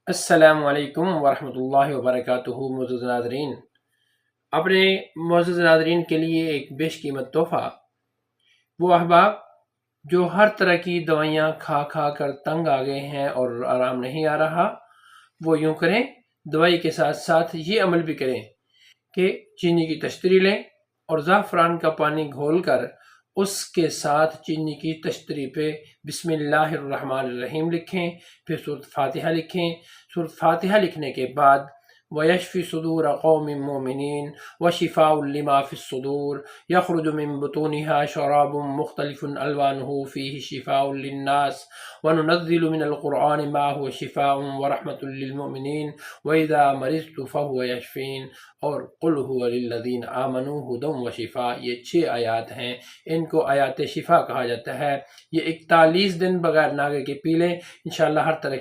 السلام علیکم ورحمۃ اللہ وبرکاتہ معزز ناظرین۔ اپنے معزز ناظرین کے لیے ایک بیش قیمت تحفہ۔ وہ احباب جو ہر طرح کی دوائیاں کھا کھا کر تنگ آ گئے ہیں اور آرام نہیں آ رہا، وہ یوں کریں، دوائی کے ساتھ ساتھ یہ عمل بھی کریں کہ چینی کی تشتری لیں اور زعفران کا پانی گھول کر اس کے ساتھ چینی کی تشتری پہ بسم اللہ الرحمن الرحیم لکھیں، پھر سورۃ فاتحہ لکھیں۔ سورۃ فاتحہ لکھنے کے بعد وَيَشْفِ صُدُورَ قَوْمٍ مُّؤْمِنِينَ وَشِفَاءٌ لِّمَا فِي الصُّدُورِ يَخْرُجُ مِن بُطُونِهَا شَرَابٌ مُّخْتَلِفٌ أَلْوَانُهُ فِيهِ شِفَاءٌ لِّلنَّاسِ وَنُنَزِّلُ مِنَ الْقُرْآنِ مَا هُوَ شِفَاءٌ وَرَحْمَةٌ لِّلْمُؤْمِنِينَ وَإِذَا مَرِضْتُ فَهُوَ يَشْفِينِ اور قُلْ هُوَ لِلَّذِينَ آمَنُوا هُدًى وَشِفَاءٌ، یہ 6 آیات ہیں، ان کو آیات شفا کہا جاتا ہے۔ یہ 41 دن بغیر ناغے کے پی لیں، انشاءاللہ ہر طرح